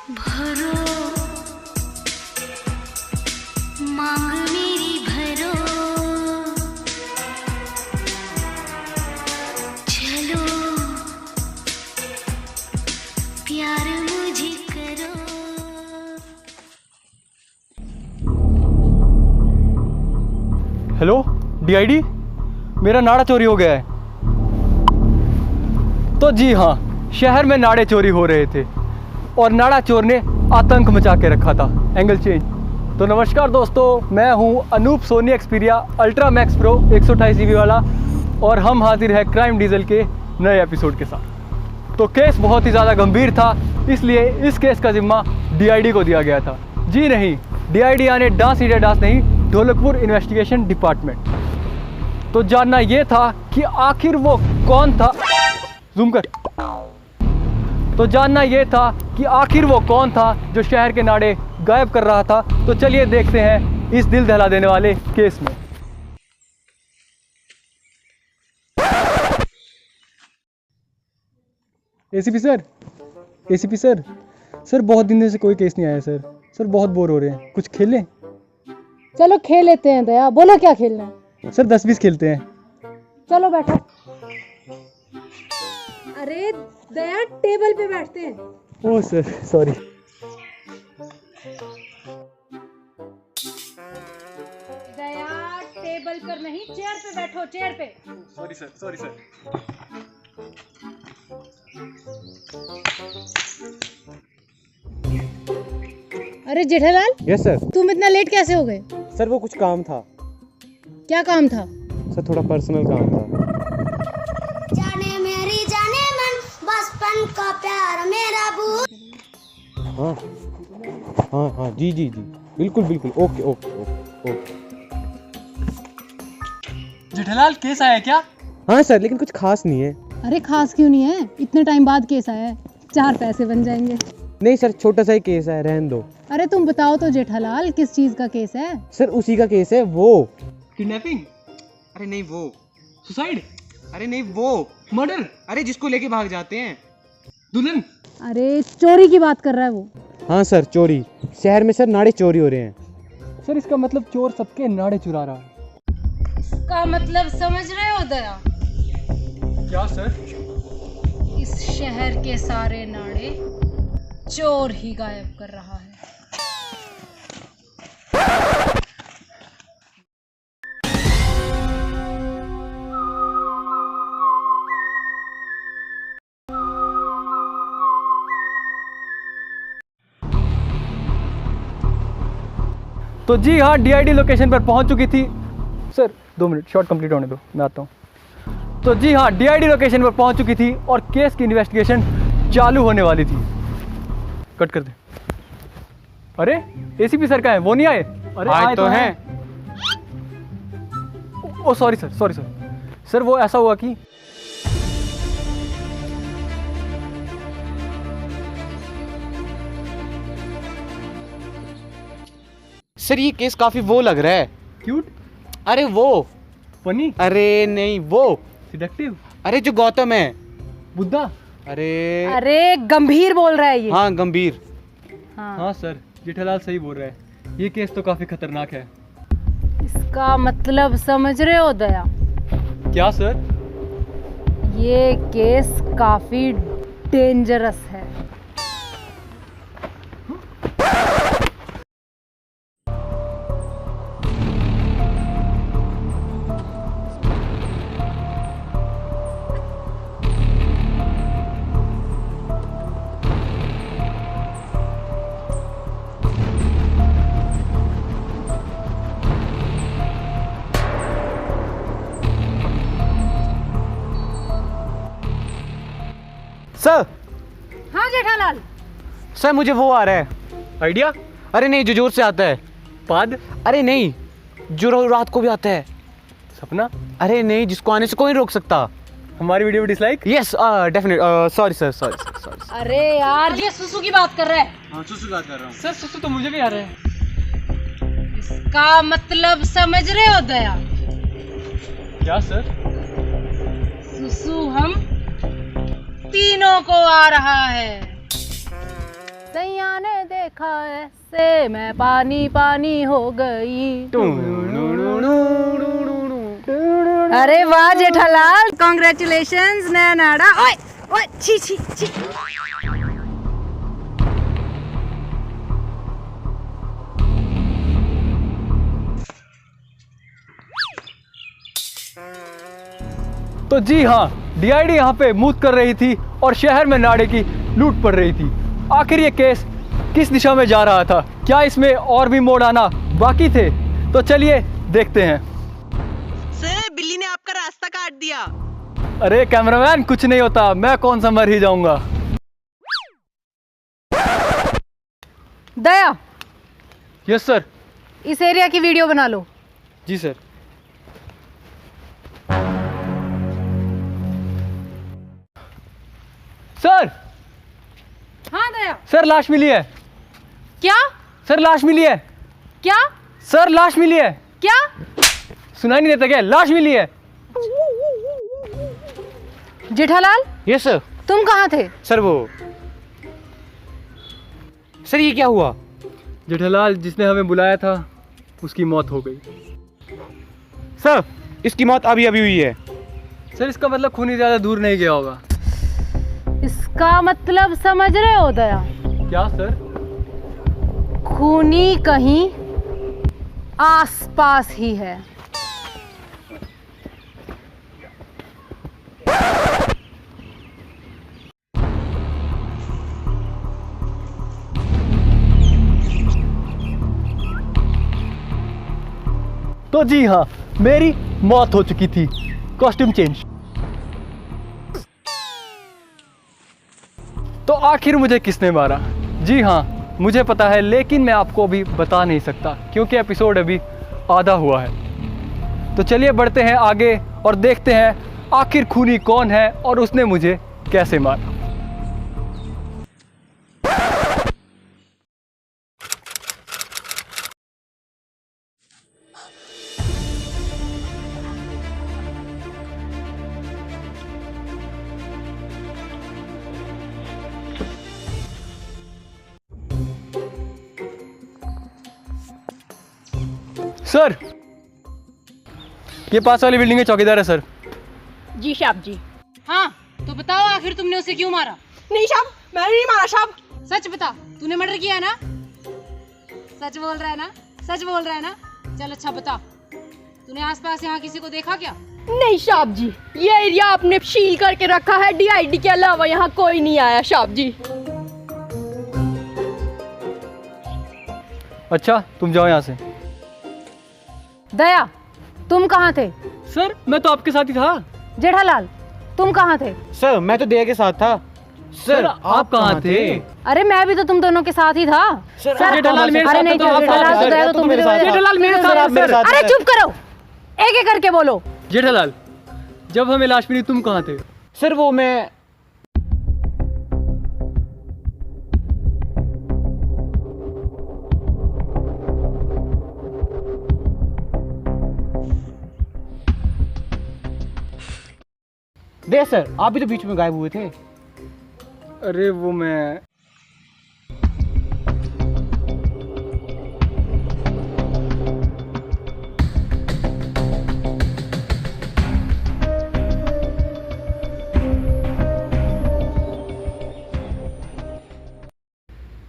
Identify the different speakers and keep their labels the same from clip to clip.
Speaker 1: भरो मांग मेरी भरो, चलो प्यार मुझे करो।
Speaker 2: हेलो डीआईडी, मेरा नाड़ा चोरी हो गया है। तो जी हाँ, शहर में नाड़े चोरी हो रहे थे और नाड़ा चोर ने आतंक मचा के रखा था। Angle change. तो नमस्कार दोस्तों, मैं हूँ Anoop Soni Xperia ultra max pro 128 GB वाला, और हम हाजिर है क्राइम डीजल के नए एपिसोड के साथ। तो केस बहुत ही ज़्यादा गंभीर था, इसलिए इस केस का जिम्मा डीआईडी को दिया गया था। जी नहीं, डीआईडी यानी डांस इंडिया डांस नहीं, ढोलकपुर इन्वेस्टिगेशन डिपार्टमेंट। तो जानना ये था कि आखिर वो कौन था, जूम कर। तो जानना ये था कि आखिर वो कौन था जो शहर के नाड़े गायब कर रहा था। तो चलिए देखते हैं इस दिल दहला देने वाले केस में। ACP sir, ACP sir, sir बहुत दिन से कोई केस नहीं आया सर। सर बहुत बोर हो रहे हैं, कुछ खेलें?
Speaker 3: चलो खेल लेते हैं। दया, बोलो क्या खेलना है?
Speaker 2: सर 10-20 खेलते हैं।
Speaker 3: चलो बैठो। अरे दया, टेबल पे बैठते हैं।
Speaker 2: Oh sir, sorry.
Speaker 3: Daya, table पर नहीं, चेयर पे बैठो, चेयर पे।
Speaker 2: Sorry sir, sorry sir.
Speaker 3: अरे जेठालाल,
Speaker 2: यस सर।
Speaker 3: तुम इतना लेट कैसे हो गए?
Speaker 2: सर वो कुछ काम था।
Speaker 3: क्या काम था?
Speaker 2: सर थोड़ा पर्सनल काम था।
Speaker 1: जाने मेरी जाने मन, बचपन का प्यार मेरा भूल।
Speaker 2: हाँ हाँ हाँ, जी जी जी, बिल्कुल बिल्कुल, okay okay okay okay. Jethalal case आया क्या? हाँ सर, लेकिन कुछ खास नहीं है।
Speaker 3: अरे खास क्यों नहीं है, इतने टाइम बाद केस आया है, 4 पैसे बन जाएंगे।
Speaker 2: नहीं सर, छोटा सा ही केस है, रहने दो।
Speaker 3: अरे तुम बताओ तो जेठालाल, किस चीज का केस है?
Speaker 2: सर उसी का केस है, वो
Speaker 4: किडनैपिंग? अरे नहीं वो। सुसाइड? अरे नहीं वो। मर्डर? अरे जिसको लेके भाग जाते हैं। दुल्हन?
Speaker 3: अरे चोरी की बात कर रहा है वो।
Speaker 2: हाँ सर, चोरी। शहर में सर नाड़े चोरी हो रहे हैं। सर इसका मतलब चोर सबके नाड़े चुरा रहा है।
Speaker 3: इसका मतलब समझ रहे हो दया?
Speaker 2: क्या सर?
Speaker 3: इस शहर के सारे नाड़े चोर ही गायब कर रहा है।
Speaker 2: तो जी हाँ, डीआईडी लोकेशन पर पहुंच चुकी थी। सर 2 मिनट, शॉट कंप्लीट होने दो, मैं आता हूँ। तो जी हाँ, डीआईडी लोकेशन पर पहुंच चुकी थी और केस की इन्वेस्टिगेशन चालू होने वाली थी। कट कर दे। अरे एसीपी सर का है, वो नहीं आए? अरे आए तो हैं। Oh sorry sir, sorry sir. Sir वो ऐसा हुआ कि
Speaker 4: सर ये केस काफी वो लग रहा है।
Speaker 2: क्यूट,
Speaker 4: अरे वो।
Speaker 2: फनी,
Speaker 4: अरे नहीं वो।
Speaker 2: सिडेक्टिव,
Speaker 4: अरे जो गौतम है।
Speaker 2: बुद्धा।
Speaker 4: अरे
Speaker 3: गंभीर बोल रहा है ये।
Speaker 4: हाँ गंभीर।
Speaker 2: हाँ सर, जेठालाल सही बोल रहा है, ये केस तो काफी खतरनाक है।
Speaker 3: इसका मतलब समझ रहे हो दया?
Speaker 2: क्या सर?
Speaker 3: ये केस काफी डेंजरस है।
Speaker 4: सर।
Speaker 3: हाँ जेठालाल।
Speaker 4: सर मुझे वो आ रहा है।
Speaker 2: आइडिया?
Speaker 4: अरे नहीं, जो जोर से आता है।
Speaker 2: पाद?
Speaker 4: अरे नहीं, जो रात को भी आता है।
Speaker 2: सपना?
Speaker 4: अरे नहीं, जिसको आने से कोई नहीं रोक सकता।
Speaker 2: हमारी video dislike?
Speaker 4: Yes definite. Sorry sir, sorry sir, sorry.
Speaker 3: अरे यार, ये सुसु की बात कर रहा है।
Speaker 4: हाँ सुसु बात कर रहा हूँ।
Speaker 2: सर सुसु तो मुझे भी आ रहा है।
Speaker 3: इसका मतलब समझ रहे हो दया?
Speaker 2: क्या सर?
Speaker 3: सुसु हम तीनों को आ रहा है। सैया ने देखा ऐसे मैं पानी पानी हो गई। अरे वाह जेठालाल, कॉन्ग्रेचुलेशंस, नया नाड़ा। ओए ओए, छी छी छी।
Speaker 2: तो जी हाँ, डीआईडी यहाँ पे मूत कर रही थी और शहर में नाड़े की लूट पड़ रही थी। आखिर ये केस किस दिशा में जा रहा था? क्या इसमें और भी मोड़ आना बाकी थे? तो चलिए देखते हैं।
Speaker 5: सर, बिल्ली ने आपका रास्ता काट दिया।
Speaker 2: अरे कैमरामैन, कुछ नहीं होता, मैं कौन सा मर ही जाऊंगा।
Speaker 3: दया,
Speaker 2: यस सर।
Speaker 3: इस एरिया की वीडियो बना लो।
Speaker 2: जी सर। सर
Speaker 3: हाँ दया।
Speaker 2: सर, लाश मिली है।
Speaker 3: क्या?
Speaker 2: सर, लाश मिली है।
Speaker 3: क्या?
Speaker 2: सर, लाश मिली है।
Speaker 3: क्या?
Speaker 2: सुनाई नहीं देता क्या? लाश मिली है।
Speaker 3: Jethalal,
Speaker 4: yes sir.
Speaker 3: तुम कहाँ थे?
Speaker 4: सर वो सर ये क्या हुआ?
Speaker 2: जेठालाल, जिसने हमें बुलाया था उसकी मौत हो गई।
Speaker 4: सर, इसकी मौत अभी अभी हुई है।
Speaker 2: सर, इसका मतलब खूनी ज़्यादा दूर नहीं गया होगा।
Speaker 3: इसका मतलब समझ रहे हो दया?
Speaker 2: क्या सर?
Speaker 3: खूनी कहीं आसपास ही है।
Speaker 2: तो जी हाँ, मेरी मौत हो चुकी थी। Costume change. तो आखिर मुझे किसने मारा? जी हाँ, मुझे पता है, लेकिन मैं आपको अभी बता नहीं सकता क्योंकि एपिसोड अभी आधा हुआ है। तो चलिए बढ़ते हैं आगे और देखते हैं आखिर खूनी कौन है और उसने मुझे कैसे मारा। सर, ये पास वाली बिल्डिंग में चौकीदार है सर।
Speaker 6: जी साहब जी।
Speaker 3: हाँ, तो बताओ आखिर तुमने उसे क्यों मारा?
Speaker 6: नहीं साहब, मैंने नहीं मारा साहब।
Speaker 3: सच बता, तूने मर्डर किया है ना? सच बोल रहा है ना? सच बोल रहा है ना? चल अच्छा बता, तूने आसपास यहाँ किसी को देखा क्या?
Speaker 6: नहीं साहब जी, ये एरिया आपने सील करके रखा है। डीआईडी के अलावा यहाँ कोई नहीं आया साहब जी।
Speaker 2: अच्छा, तुम जाओ यहाँ से।
Speaker 3: दया, तुम कहाँ थे?
Speaker 2: सर, मैं तो आपके साथ ही था।
Speaker 3: जेठालाल, तुम कहाँ थे?
Speaker 4: सर, मैं तो दया के साथ था।
Speaker 2: सर, आप कहाँ थे?
Speaker 3: अरे मैं भी तो तुम दोनों के साथ ही था।
Speaker 4: सर, जेठालाल मेरे
Speaker 3: अरे
Speaker 4: साथ
Speaker 3: नहीं,
Speaker 4: था, तो आप
Speaker 3: जेठालाल
Speaker 4: कहाँ
Speaker 3: तो
Speaker 4: थे?
Speaker 3: दया तो तुम भी
Speaker 4: मेरे साथ था।
Speaker 2: जेठालाल मेरे साथ
Speaker 4: सर, आप मेरे
Speaker 2: सर।
Speaker 4: साथ
Speaker 3: अरे
Speaker 4: थे।
Speaker 3: चुप करो, एक एक करके बोलो।
Speaker 2: जेठालाल, जब हमें लाश मिली तुम कहाँ थे?
Speaker 4: सर वो मैं दे सर, आप भी तो बीच में गायब हुए थे।
Speaker 2: अरे वो मैं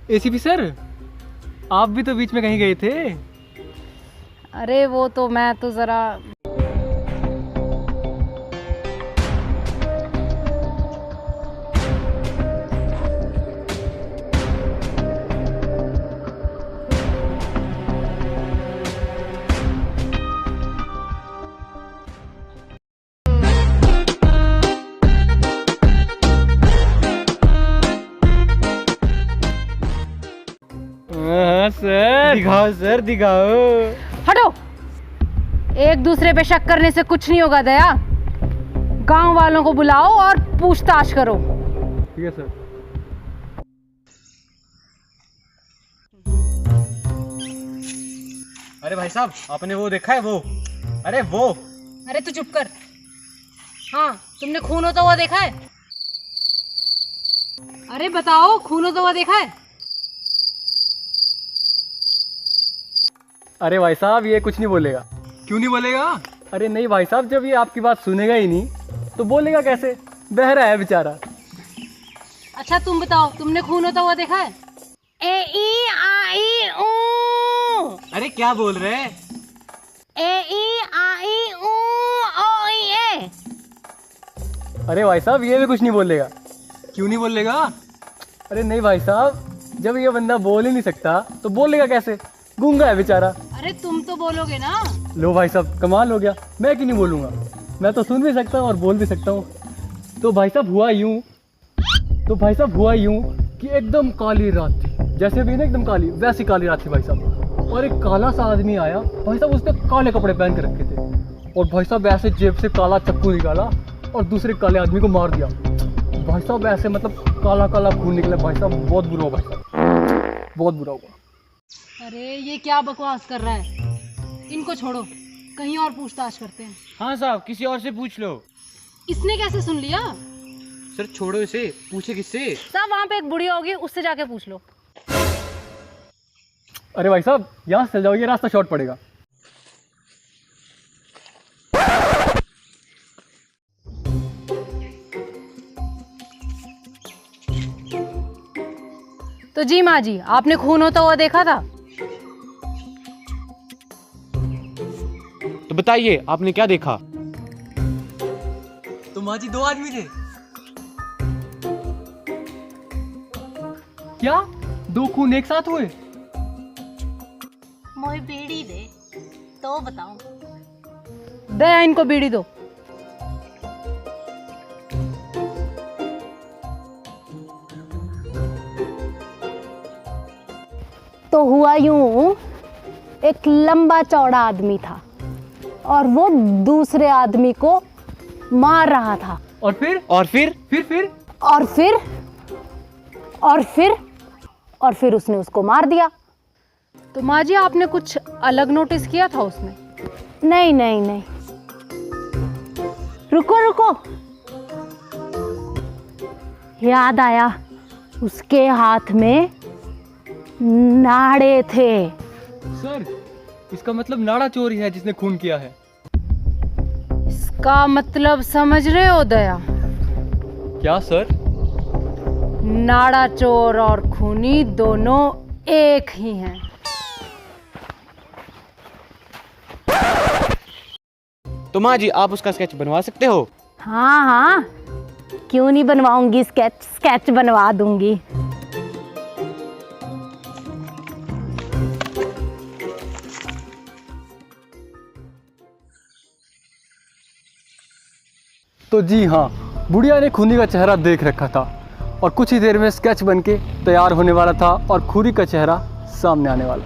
Speaker 2: एसीपी सर, आप भी तो बीच में कहीं गए थे।
Speaker 3: अरे वो तो मैं तो जरा
Speaker 2: सर,
Speaker 4: दिखाओ सर, दिखाओ।
Speaker 3: हटो। एक दूसरे पे शक करने से कुछ नहीं होगा दया। गांव वालों को बुलाओ और पूछताछ करो।
Speaker 2: ठीक है सर।
Speaker 4: अरे भाई साहब, आपने वो देखा है? वो अरे वो
Speaker 3: अरे तू चुप कर। हाँ, तुमने खून होता हुआ देखा है? अरे बताओ, खून होता हुआ देखा है?
Speaker 2: अरे भाई साहब ये कुछ नहीं बोलेगा।
Speaker 4: क्यों नहीं बोलेगा?
Speaker 2: अरे नहीं भाई साहब, जब ये आपकी बात सुनेगा ही नहीं तो बोलेगा कैसे? बहरा है बेचारा।
Speaker 3: अच्छा तुम बताओ, तुमने खून होता हुआ देखा है?
Speaker 6: ए ई आ ई ऊ,
Speaker 4: अरे क्या बोल रहे हैं?
Speaker 6: ए ई आ ई ऊ, ओ ई ए।
Speaker 2: अरे भाई साहब ये भी कुछ नहीं बोलेगा।
Speaker 4: क्यों नहीं बोलेगा?
Speaker 2: अरे नहीं भाई साहब, जब ये बंदा बोल ही नहीं सकता तो बोलेगा कैसे? गूंगा है बेचारा।
Speaker 3: अरे तुम तो बोलोगे ना।
Speaker 2: लो भाई साहब, कमाल हो गया। मैं क्यों नहीं बोलूँगा? मैं तो सुन भी सकता हूँ और बोल भी सकता हूँ। तो भाई साहब हुआ यूँ कि एकदम काली रात थी, जैसे भी ना एकदम काली, वैसी काली रात थी भाई साहब। और एक काला सा आदमी आया भाई साहब, उसने काले कपड़े पहन के रखे थे और भाई साहब ऐसे जेब से काला चाकू निकाला और दूसरे काले आदमी को मार दिया। भाई साहब ऐसे मतलब काला काला खून निकला भाई साहब। बहुत बुरा हुआ भाई साहब, बहुत बुरा हुआ।
Speaker 3: अरे ये क्या बकवास कर रहा है? इनको छोड़ो, कहीं और पूछताछ करते हैं।
Speaker 4: हाँ साहब, किसी और से पूछ लो।
Speaker 3: इसने कैसे सुन लिया?
Speaker 4: सर छोड़ो इसे, पूछे किससे?
Speaker 3: साहब वहाँ पे एक बुढ़ी होगी, उससे जाके पूछ लो।
Speaker 2: अरे भाई साहब यहाँ से चल जाओ, ये रास्ता शॉर्ट पड़ेगा।
Speaker 3: तो जी माँ जी, आपने खून होता हुआ देखा था?
Speaker 4: तो बताइए आपने क्या देखा?
Speaker 2: तो माँ जी 2 आदमी थे। क्या 2 खून एक साथ हुए?
Speaker 6: मोई बीड़ी दे तो बताऊं।
Speaker 3: दे इनको बीड़ी दो।
Speaker 6: तो हुआ यूं, एक लंबा चौड़ा आदमी था और वो दूसरे आदमी को मार रहा था।
Speaker 2: और फिर
Speaker 6: और फिर उसने उसको मार दिया।
Speaker 3: तो माँ जी आपने कुछ अलग नोटिस किया था उसमें?
Speaker 6: नहीं। रुको। याद आया, उसके हाथ में नाड़े थे।
Speaker 2: सर इसका मतलब नाड़ा चोर ही है जिसने खून किया है।
Speaker 3: इसका मतलब समझ रहे हो दया?
Speaker 2: क्या सर?
Speaker 3: नाड़ा चोर और खूनी दोनों एक ही हैं।
Speaker 4: तो माँ जी आप उसका स्केच बनवा सकते हो?
Speaker 6: हाँ, क्यों नहीं बनवाऊंगी? स्केच बनवा दूंगी।
Speaker 2: तो जी हाँ, बुढ़िया ने खूनी का चेहरा देख रखा था और कुछ ही देर में स्केच बनके तैयार होने वाला था और खूनी का चेहरा सामने आने वाला।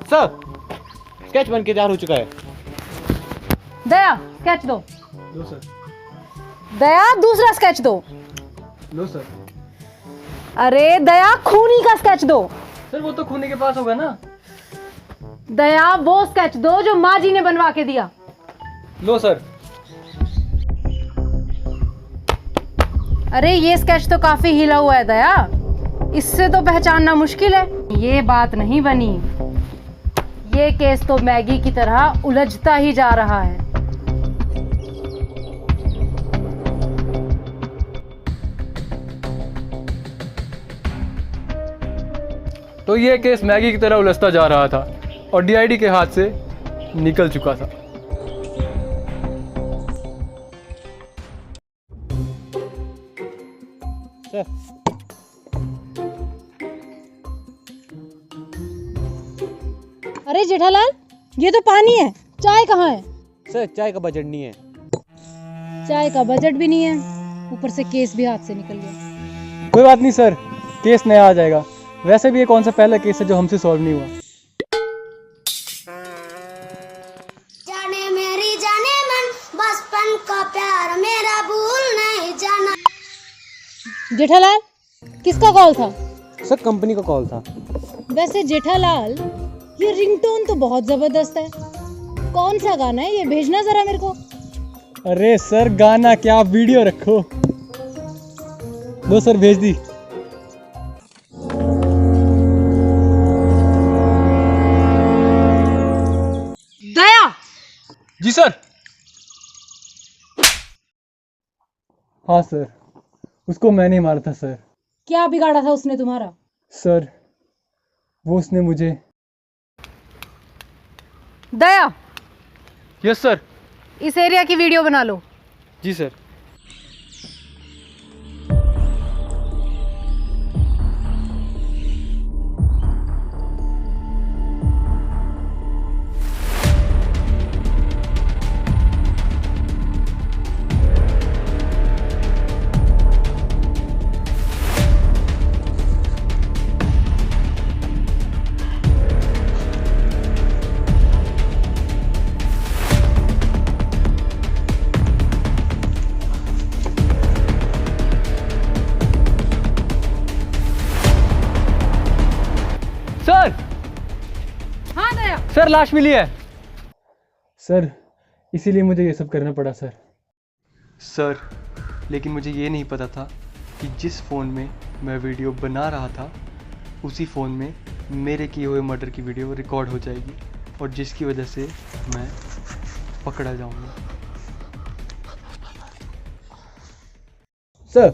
Speaker 4: सर स्केच बन के तैयार हो चुका है।
Speaker 3: दया स्केच दो।
Speaker 2: लो सर।
Speaker 3: दया दूसरा स्केच दो।
Speaker 2: लो सर।
Speaker 3: अरे दया खूनी का स्केच दो।
Speaker 2: सर वो तो खूनी के पास होगा ना।
Speaker 3: दया वो स्केच दो जो माँ जी ने बनवा के दिया।
Speaker 2: लो सर।
Speaker 3: अरे ये स्केच तो काफी हिला हुआ है दया, इससे तो पहचानना मुश्किल है। ये बात नहीं बनी, ये केस तो मैगी की तरह उलझता ही जा रहा है।
Speaker 2: तो ये केस मैगी की तरह उलझता जा रहा था और डीआईडी के हाथ से निकल चुका था।
Speaker 4: सर
Speaker 3: अरे जेठालाल, ये तो पानी है, चाय कहाँ है?
Speaker 4: सर चाय का बजट नहीं है।
Speaker 3: चाय का बजट भी नहीं है, ऊपर से केस भी हाथ से निकल गया।
Speaker 2: कोई बात नहीं सर, केस नया आ जाएगा। वैसे भी ये कौन सा पहला केस है जो हमसे सॉल्व नहीं हुआ।
Speaker 1: जाने मेरी जाने मन, बचपन का प्यार मेरा भूल नहीं जाना।
Speaker 3: जेठालाल किसका कॉल था?
Speaker 4: सर कंपनी का कॉल था।
Speaker 3: वैसे जेठालाल ये रिंगटोन तो बहुत जबरदस्त है, कौन सा गाना है ये? भेजना जरा मेरे को।
Speaker 2: अरे सर गाना क्या, आप वीडियो रखो। लो सर भेज दी। जी सर। हाँ सर, उसको मैंने मारा था सर।
Speaker 3: क्या बिगाड़ा था उसने तुम्हारा?
Speaker 2: सर वो उसने मुझे।
Speaker 3: दया,
Speaker 2: यस सर।
Speaker 3: इस एरिया की वीडियो बना लो।
Speaker 2: जी सर। सर,
Speaker 3: हाँ दया।
Speaker 2: सर लाश मिली है सर, इसीलिए मुझे ये सब करना पड़ा सर। सर लेकिन मुझे ये नहीं पता था कि जिस फ़ोन में मैं वीडियो बना रहा था उसी फ़ोन में मेरे किए हुए मर्डर की वीडियो रिकॉर्ड हो जाएगी और जिसकी वजह से मैं पकड़ा जाऊंगा।
Speaker 4: सर,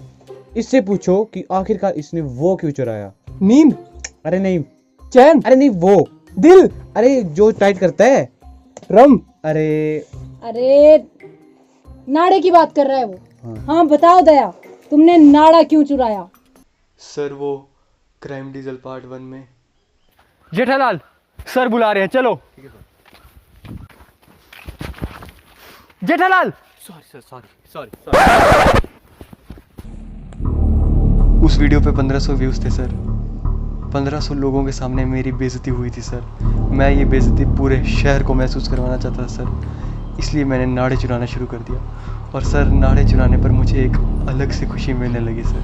Speaker 4: इससे पूछो कि आखिरकार इसने वो क्यों चुराया।
Speaker 2: नींद,
Speaker 4: अरे नहीं,
Speaker 2: चैन,
Speaker 4: अरे नहीं वो,
Speaker 2: दिल,
Speaker 4: अरे जो टाइट करता है।
Speaker 2: रम।
Speaker 4: अरे
Speaker 3: अरे नाड़े की बात कर रहा है वो। हाँ बताओ दया, तुमने नाड़ा क्यों चुराया?
Speaker 2: सर वो क्राइम डीजल पार्ट 1 में। जेठालाल सर बुला रहे हैं, चलो। जेठालाल। सॉरी। उस वीडियो पे 1500 व्यूज थे सर। 1500 लोगों के सामने मेरी बेइज्जती हुई थी सर। मैं ये बेइज्जती पूरे शहर को महसूस करवाना चाहता था सर, इसलिए मैंने नाड़े चुराना शुरू कर दिया। और सर नाड़े चुराने पर मुझे एक अलग से खुशी मिलने लगी सर।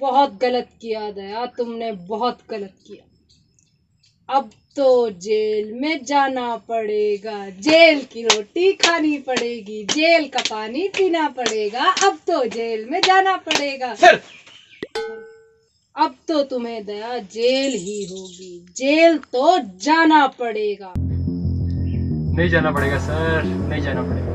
Speaker 3: बहुत गलत किया दया, तुमने बहुत गलत किया। अब तो जेल में जाना पड़ेगा, जेल की रोटी खानी पड़ेगी, जेल का पानी पीना पड़ेगा। अब तो जेल में जाना पड़ेगा
Speaker 2: सर।
Speaker 3: अब तो तुम्हें दया जेल ही होगी, जेल तो जाना पड़ेगा।
Speaker 2: नहीं जाना पड़ेगा सर, नहीं जाना पड़ेगा।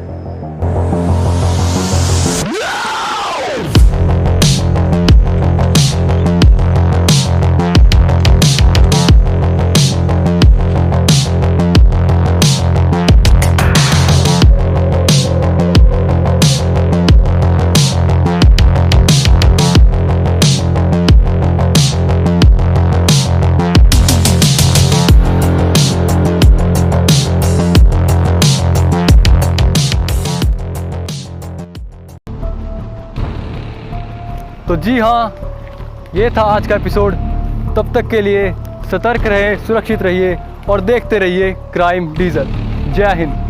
Speaker 2: तो जी हाँ, ये था आज का एपिसोड। तब तक के लिए सतर्क रहिए, सुरक्षित रहिए और देखते रहिए क्राइम डीजल। जय हिंद।